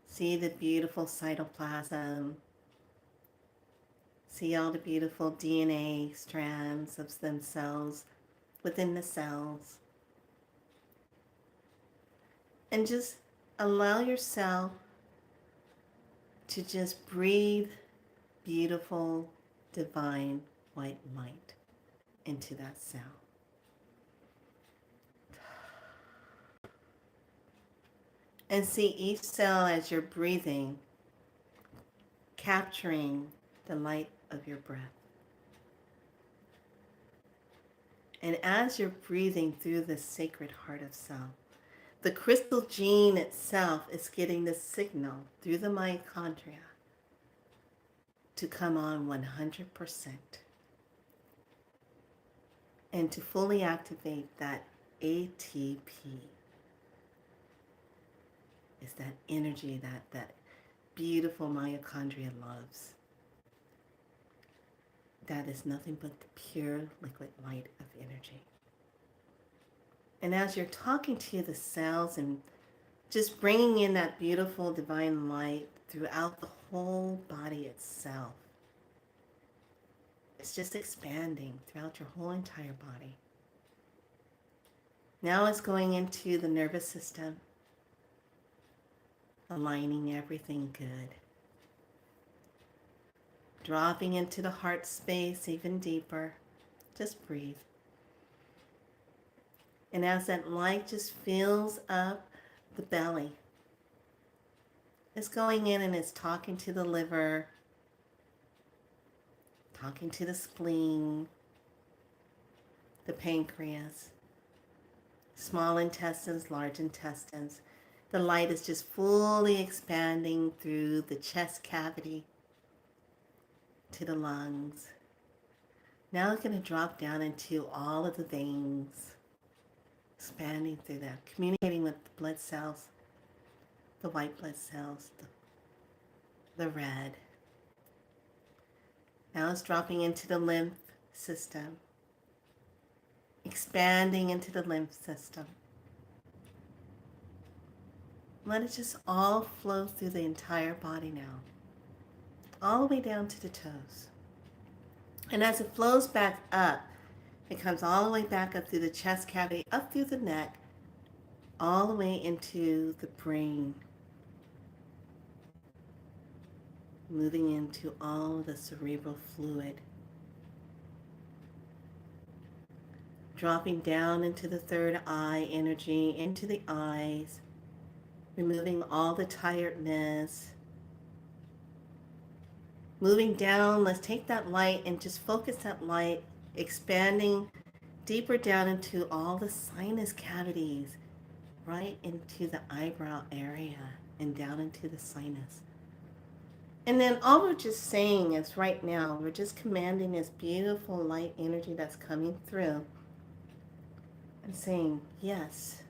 See the beautiful cytoplasm. See all the beautiful DNA strands of themselves within the cells. And just allow yourself to just breathe beautiful, divine white light into that cell. And see each cell as you're breathing, capturing the light of your breath. And as you're breathing through the sacred heart of self, the crystal gene itself is getting the signal through the mitochondria to come on 100% and to fully activate that ATP. Is that energy that beautiful mitochondria loves. That is nothing but the pure liquid light of energy. And as you're talking to the cells and just bringing in that beautiful divine light throughout the whole body itself, it's just expanding throughout your whole entire body. Now it's going into the nervous system, aligning everything good. Dropping into the heart space even deeper. Just breathe. And as that light just fills up the belly, it's going in and it's talking to the liver, talking to the spleen, the pancreas, small intestines, large intestines. The light is just fully expanding through the chest cavity to the lungs. Now it's going to drop down into all of the veins, expanding through that, communicating with the blood cells, the white blood cells, the red. Now it's dropping into the lymph system, expanding into the lymph system. Let it just all flow through the entire body now, all the way down to the toes. And as it flows back up, it comes all the way back up through the chest cavity, up through the neck, all the way into the brain, moving into all the cerebral fluid, dropping down into the third eye energy, into the eyes, removing all the tiredness. Moving down, let's take that light and just focus that light, expanding deeper down into all the sinus cavities, right into the eyebrow area and down into the sinus. And then all we're just saying is right now, we're just commanding this beautiful light energy that's coming through and saying, yes,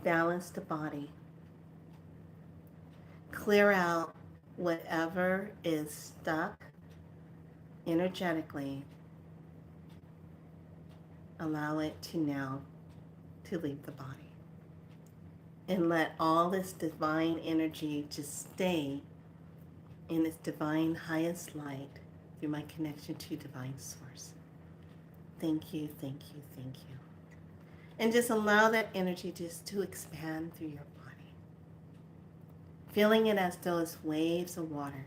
balance the body. Clear out whatever is stuck energetically. Allow it to now to leave the body. And let all this divine energy just stay in its divine highest light through my connection to divine source. Thank you, thank you, thank you. And just allow that energy just to expand through your body. Feeling it as though it's waves of water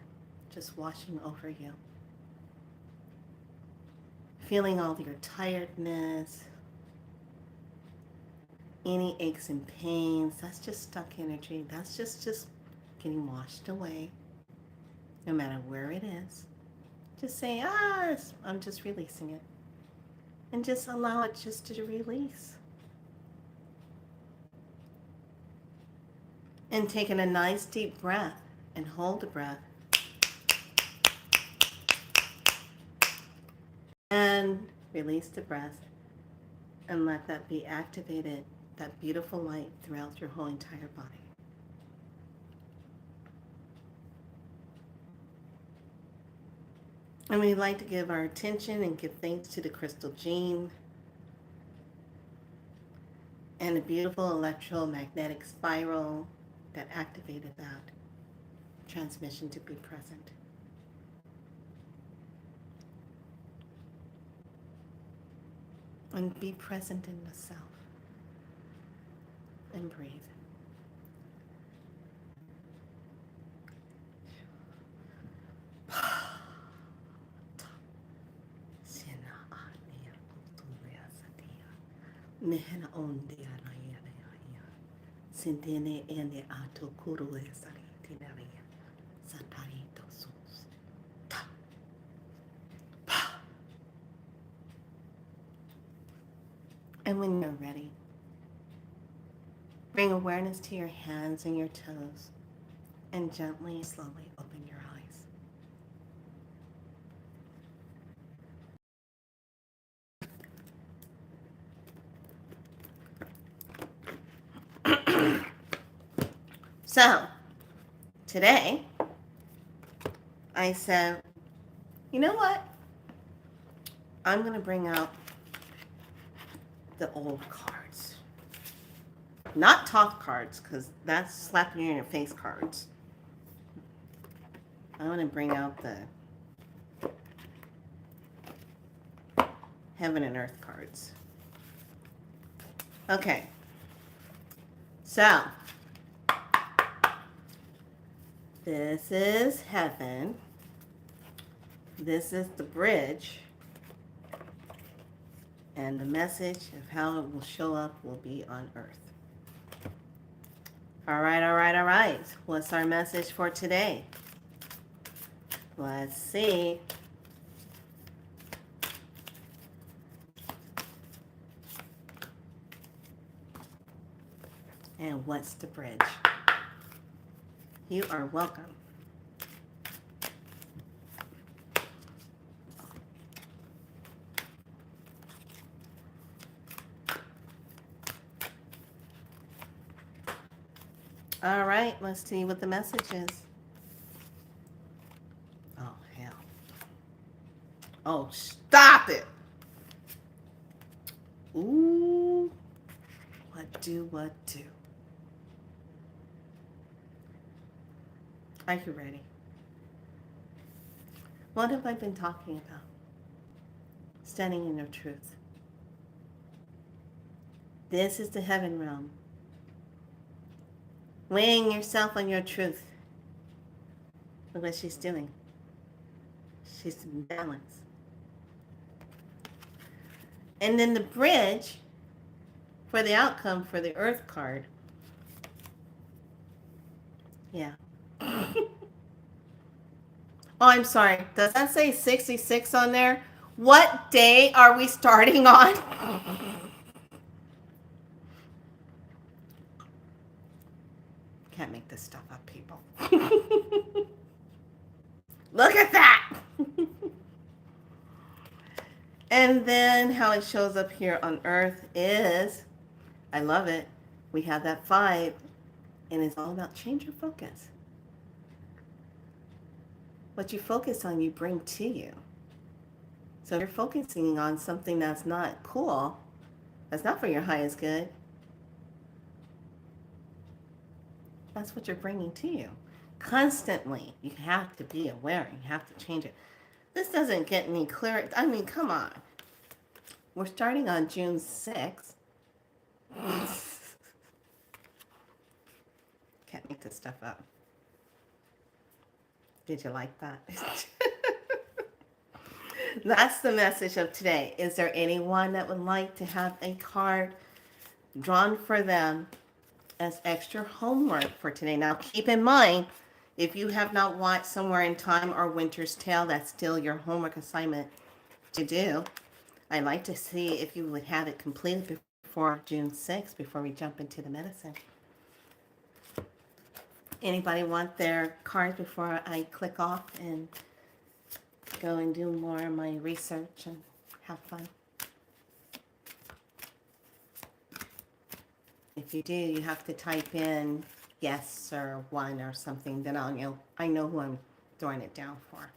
just washing over you. Feeling all your tiredness, any aches and pains, that's just stuck energy. That's just getting washed away, no matter where it is. Just say, I'm just releasing it. And just allow it just to release. And taking a nice deep breath and hold the breath. And release the breath and let that be activated, that beautiful light throughout your whole entire body. And we'd like to give our attention and give thanks to the crystal gene and the beautiful electromagnetic spiral that activated that transmission to be present. And be present in the self. And breathe. Nehena ondia na ya. Sintene ene ato kuru e sari tinaria. Satari dosus. Ta. Pa. And when you're ready, bring awareness to your hands and your toes and gently, slowly open your eyes. So, today, I said, you know what? I'm going to bring out the old cards. Not talk cards, because that's slapping you in your face cards. I want to bring out the heaven and earth cards. Okay. So, this is heaven. This is the bridge. And the message of how it will show up will be on earth. All right. What's our message for today? Let's see. And what's the bridge? You are welcome. All right, let's see what the message is. Oh, hell. Oh, stop it. Ooh. What do? Are you ready? What have I been talking about? Standing in your truth. This is the heaven realm. Weighing yourself on your truth. Look what she's doing. She's in balance. And then the bridge for the outcome for the earth card. Yeah. Oh, I'm sorry. Does that say 66 on there? What day are we starting on? Can't make this stuff up, people. Look at that. And then how it shows up here on earth is, I love it. We have that 5, and it's all about change your focus. What you focus on, you bring to you. So if you're focusing on something that's not cool, that's not for your highest good, that's what you're bringing to you. Constantly, you have to be aware. You have to change it. This doesn't get any clearer. I mean, come on. We're starting on June 6th. Can't make this stuff up. Did you like that? That's the message of today. Is there anyone that would like to have a card drawn for them as extra homework for today? Now, keep in mind, if you have not watched Somewhere in Time or Winter's Tale, that's still your homework assignment to do. I'd like to see if you would have it completed before June 6th, before we jump into the medicine. Anybody want their cards before I click off and go and do more of my research and have fun? If you do, you have to type in yes or 1 or something, then I know who I'm throwing it down for.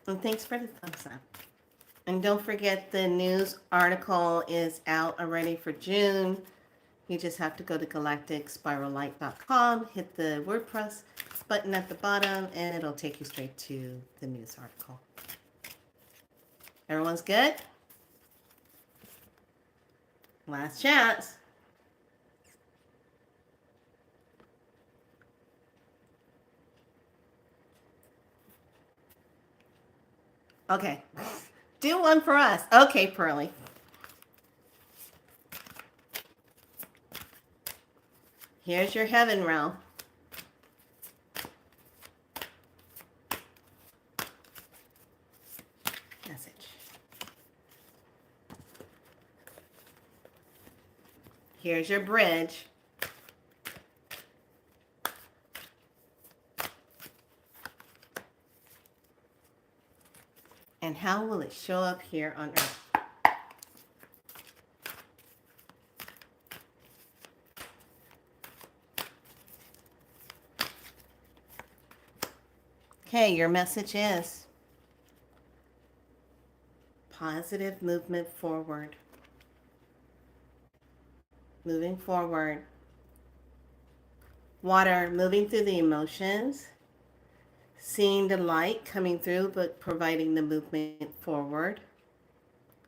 And thanks for the thumbs up. And don't forget the news article is out already for June. You just have to go to galacticspirallight.com, hit the WordPress button at the bottom, and it'll take you straight to the news article. Everyone's good? Last chance. Okay. Do one for us. Okay, Pearly. Here's your heaven realm. Message. Here's your bridge. And how will it show up here on Earth? Okay, your message is positive movement forward. Moving forward. Water, moving through the emotions. Seeing the light coming through, but providing the movement forward.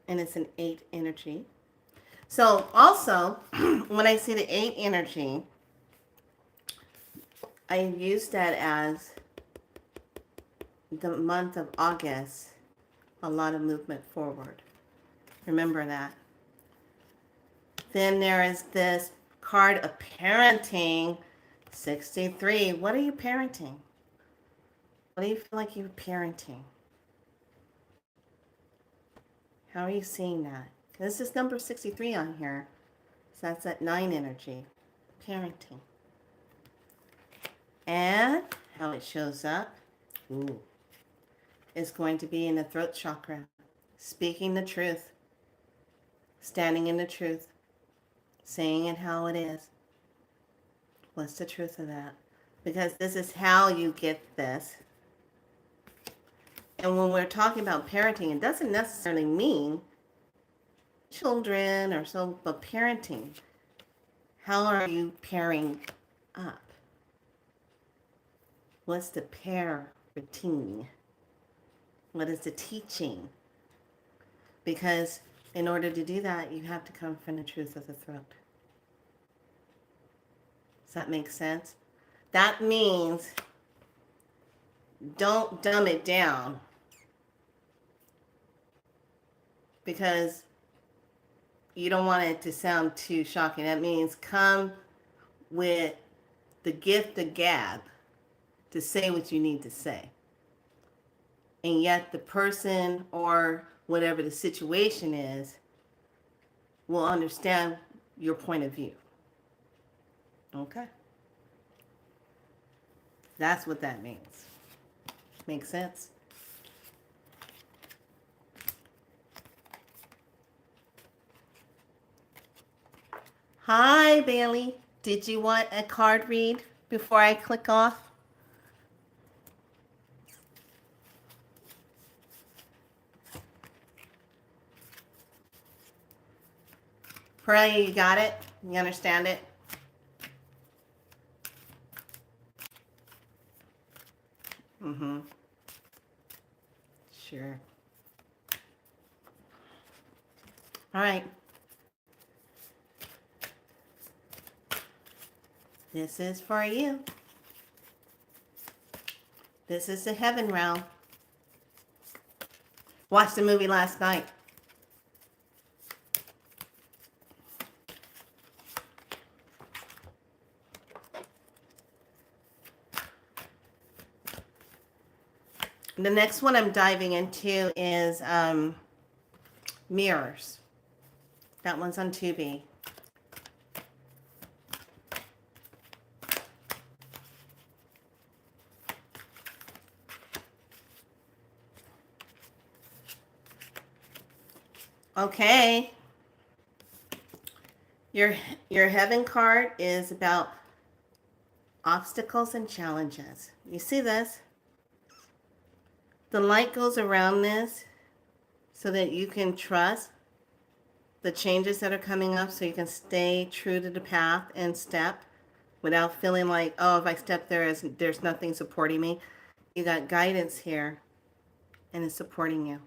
And it's an 8 energy. So also, when I see the 8 energy, I use that as the month of August, a lot of movement forward. Remember that. Then there is this card of parenting, 63. What are you parenting? What do you feel like you're parenting? How are you seeing that? This is number 63 on here. So that's at 9 energy. Parenting. And how it shows up. Ooh. Is going to be in the throat chakra. Speaking the truth. Standing in the truth. Saying it how it is. What's the truth of that? Because this is how you get this. And when we're talking about parenting, it doesn't necessarily mean children or so, but parenting. How are you pairing up? What's the pair routine? What is the teaching? Because in order to do that, you have to come from the truth of the throat. Does that make sense? That means don't dumb it down. Because you don't want it to sound too shocking. That means come with the gift of gab to say what you need to say. And yet the person or whatever the situation is will understand your point of view. Okay? That's what that means. Make sense? Hi, Bailey. Did you want a card read before I click off? Pearlie, you got it? You understand it? Mm-hmm. Sure. All right. This is for you. This is the heaven realm. Watched the movie last night. The next one I'm diving into is Mirrors. That one's on Tubi. Okay. Your heaven card is about obstacles and challenges. You see this? The light goes around this so that you can trust the changes that are coming up so you can stay true to the path and step without feeling like, oh, if I step there, there's nothing supporting me. You got guidance here and it's supporting you.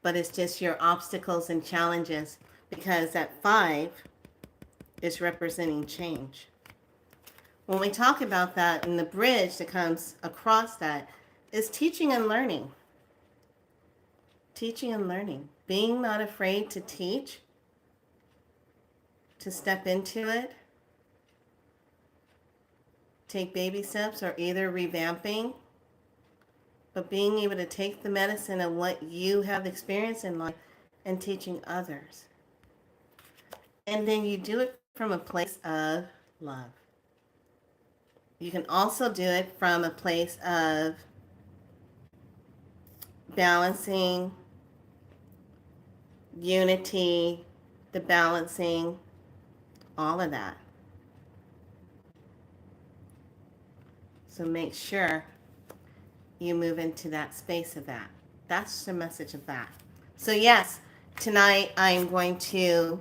But it's just your obstacles and challenges because that 5 is representing change. When we talk about that, and the bridge that comes across that is teaching and learning. Teaching and learning. Being not afraid to teach, to step into it, take baby steps, or either revamping, but being able to take the medicine of what you have experienced in life and teaching others. And then you do it from a place of love. You can also do it from a place of balancing, unity, the balancing, all of that. So make sure you move into that space of that. That's the message of that. So yes, tonight I'm going to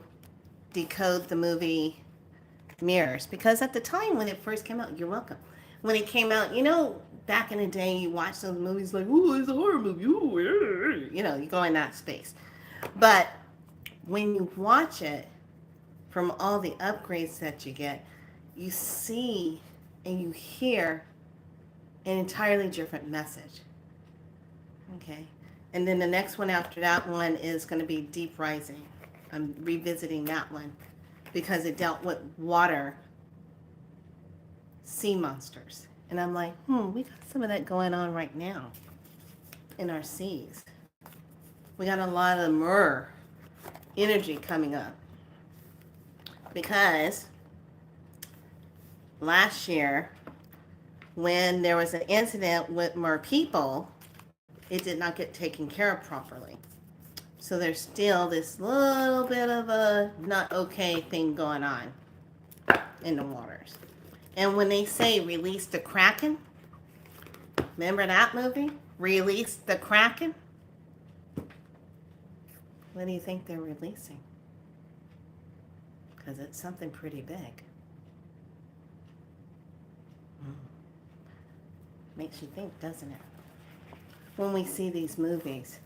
decode the movie Mirrors, because at the time when it first came out, you're welcome. When it came out, back in the day, you watch those movies like, oh, it's a horror movie. Ooh, you go in that space. But when you watch it, from all the upgrades that you get, you see and you hear an entirely different message. Okay. And then the next one after that one is going to be Deep Rising. I'm revisiting that one because it dealt with water, sea monsters. And I'm like, we got some of that going on right now in our seas. We got a lot of Mer energy coming up. Because last year, when there was an incident with Mer people, it did not get taken care of properly. So there's still this little bit of a not okay thing going on in the waters. And when they say release the Kraken, remember that movie? Release the Kraken? What do you think they're releasing? Because it's something pretty big. Makes you think, doesn't it? When we see these movies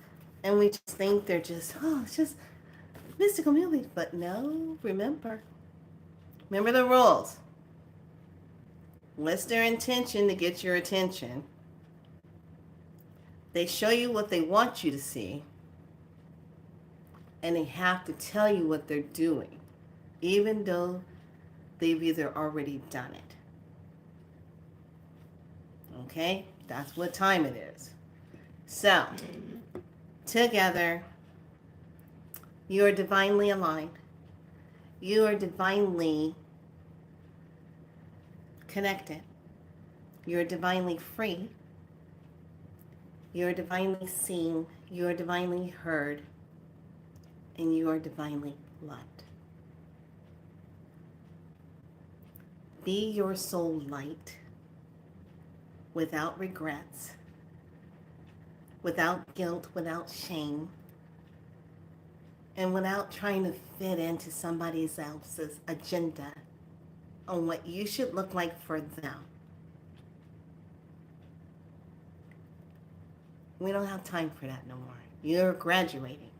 and we just think they're just, it's just mystical movies. But no, remember the rules. What's their intention to get your attention? They show you what they want you to see. And they have to tell you what they're doing, even though they've either already done it. Okay? That's what time it is. So, together, you are divinely aligned. You are divinely connected. You are divinely free. You are divinely seen. You are divinely heard. And you are divinely loved. Be your soul light without regrets, without guilt, without shame, and without trying to fit into somebody else's agenda on what you should look like for them. We don't have time for that no more. You're graduating.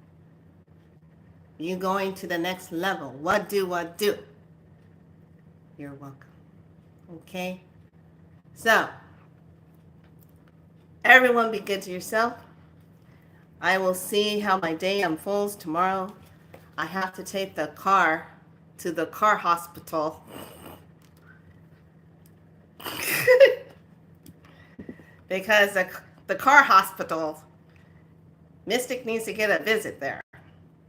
You're going to the next level. What do? You're welcome. Okay? So, everyone be good to yourself. I will see how my day unfolds tomorrow. I have to take the car to the car hospital. Because the car hospital, Mystic needs to get a visit there.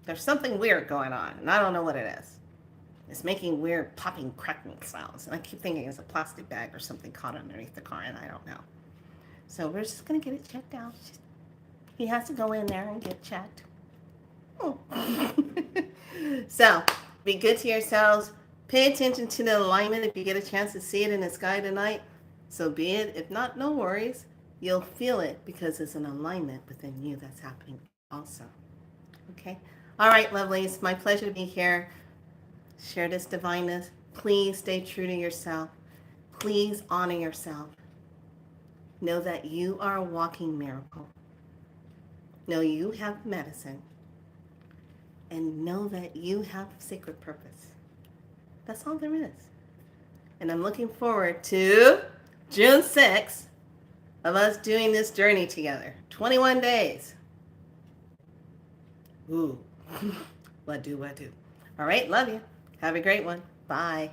There's something weird going on, and I don't know what it is. It's making weird popping, cracking sounds. And I keep thinking it's a plastic bag or something caught underneath the car, and I don't know. So we're just going to get it checked out. He has to go in there and get checked. So, be good to yourselves. Pay attention to the alignment. If you get a chance to see it in the sky tonight, so be it. If not, no worries. You'll feel it because it's an alignment within you that's happening also. Okay? All right, lovelies, my pleasure to be here. Share this divineness. Please stay true to yourself. Please honor yourself. Know that you are a walking miracle. Know you have medicine. And know that you have sacred purpose. That's all there is. And I'm looking forward to June 6th of us doing this journey together. 21 days. Ooh. What do? All right, love you. Have a great one. Bye.